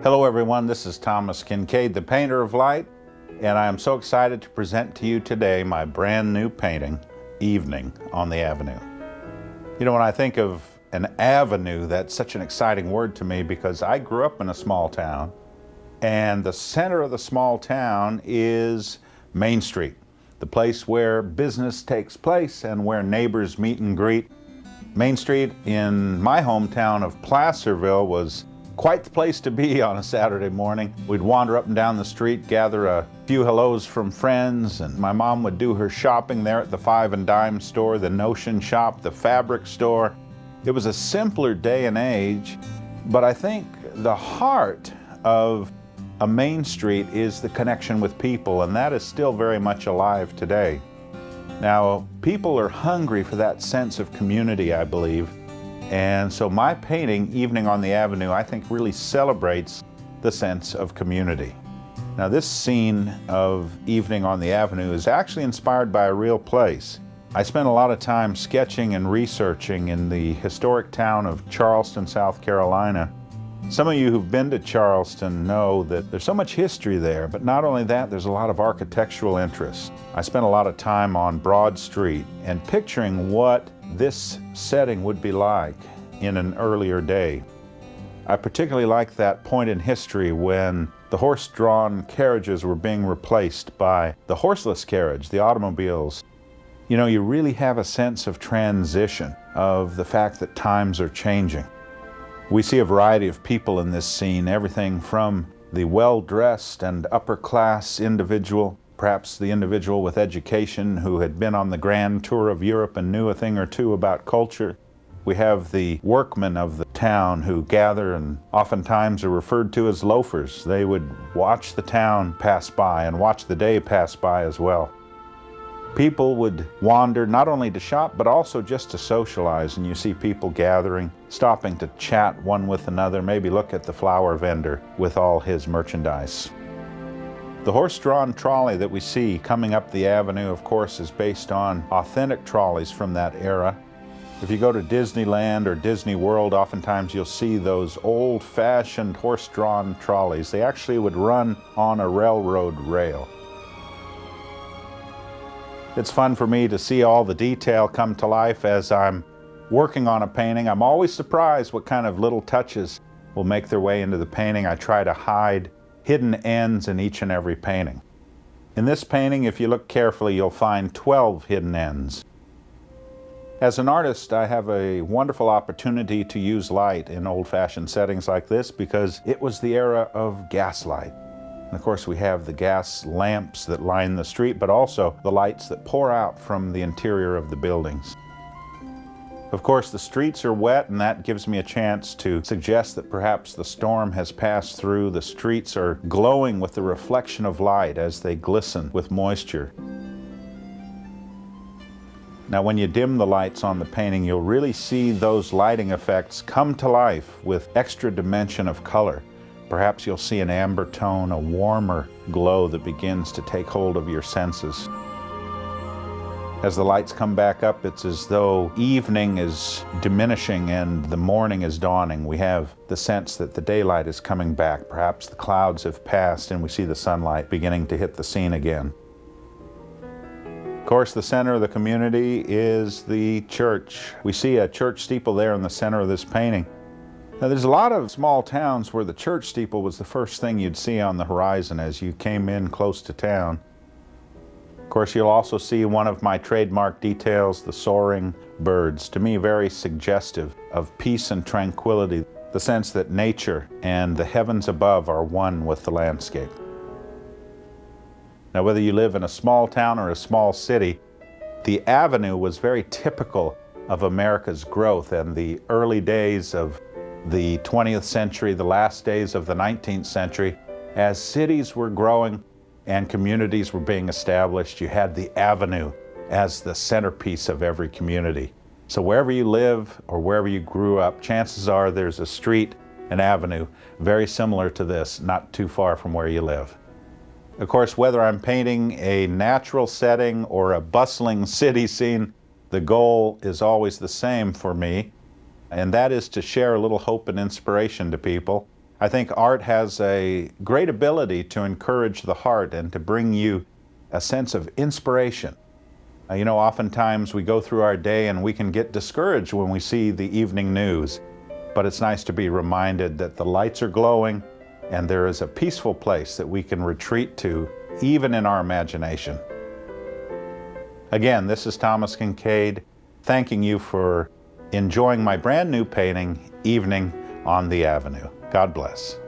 Hello everyone, this is Thomas Kinkade, the painter of light, and I am so excited to present to you today my brand new painting, Evening on the Avenue. You know, when I think of an avenue, that's such an exciting word to me because I grew up in a small town, and the center of the small town is Main Street, the place where business takes place and where neighbors meet and greet. Main Street in my hometown of Placerville was quite the place to be on a Saturday morning. We'd wander up and down the street, gather a few hellos from friends, and my mom would do her shopping there at the Five and Dime store, the Notion shop, the fabric store. It was a simpler day and age, but I think the heart of a Main Street is the connection with people, and that is still very much alive today. Now, people are hungry for that sense of community, I believe. And so my painting, Evening on the Avenue, I think really celebrates the sense of community. Now this scene of Evening on the Avenue is actually inspired by a real place. I spent a lot of time sketching and researching in the historic town of Charleston, South Carolina. Some of you who've been to Charleston know that there's so much history there, but not only that, there's a lot of architectural interest. I spent a lot of time on Broad Street and picturing what this setting would be like in an earlier day. I particularly like that point in history when the horse-drawn carriages were being replaced by the horseless carriage, the automobiles. You know, you really have a sense of transition, of the fact that times are changing. We see a variety of people in this scene, everything from the well-dressed and upper-class individual, perhaps the individual with education who had been on the grand tour of Europe and knew a thing or two about culture. We have the workmen of the town who gather and oftentimes are referred to as loafers. They would watch the town pass by and watch the day pass by as well. People would wander not only to shop but also just to socialize, and you see people gathering, stopping to chat one with another, maybe look at the flower vendor with all his merchandise. The horse-drawn trolley that we see coming up the avenue, of course, is based on authentic trolleys from that era. If you go to Disneyland or Disney World, oftentimes you'll see those old-fashioned horse-drawn trolleys. They actually would run on a railroad rail. It's fun for me to see all the detail come to life as I'm working on a painting. I'm always surprised what kind of little touches will make their way into the painting. I try to hide hidden ends in each and every painting. In this painting, if you look carefully, you'll find 12 hidden ends. As an artist, I have a wonderful opportunity to use light in old-fashioned settings like this because it was the era of gaslight. And of course, we have the gas lamps that line the street, but also the lights that pour out from the interior of the buildings. Of course, the streets are wet, and that gives me a chance to suggest that perhaps the storm has passed through. The streets are glowing with the reflection of light as they glisten with moisture. Now, when you dim the lights on the painting, you'll really see those lighting effects come to life with extra dimension of color. Perhaps you'll see an amber tone, a warmer glow that begins to take hold of your senses. As the lights come back up, it's as though evening is diminishing and the morning is dawning. We have the sense that the daylight is coming back. Perhaps the clouds have passed and we see the sunlight beginning to hit the scene again. Of course, the center of the community is the church. We see a church steeple there in the center of this painting. Now, there's a lot of small towns where the church steeple was the first thing you'd see on the horizon as you came in close to town. Of course, you'll also see one of my trademark details, the soaring birds, to me very suggestive of peace and tranquility, the sense that nature and the heavens above are one with the landscape. Now, whether you live in a small town or a small city, the avenue was very typical of America's growth and the early days of the 20th century, the last days of the 19th century. As cities were growing and communities were being established, you had the avenue as the centerpiece of every community. So wherever you live or wherever you grew up, chances are there's a street, an avenue, very similar to this, not too far from where you live. Of course, whether I'm painting a natural setting or a bustling city scene, the goal is always the same for me, and that is to share a little hope and inspiration to people. I think art has a great ability to encourage the heart and to bring you a sense of inspiration. Oftentimes we go through our day and we can get discouraged when we see the evening news, but it's nice to be reminded that the lights are glowing and there is a peaceful place that we can retreat to, even in our imagination. Again, this is Thomas Kinkade, thanking you for enjoying my brand new painting, Evening on the Avenue. God bless.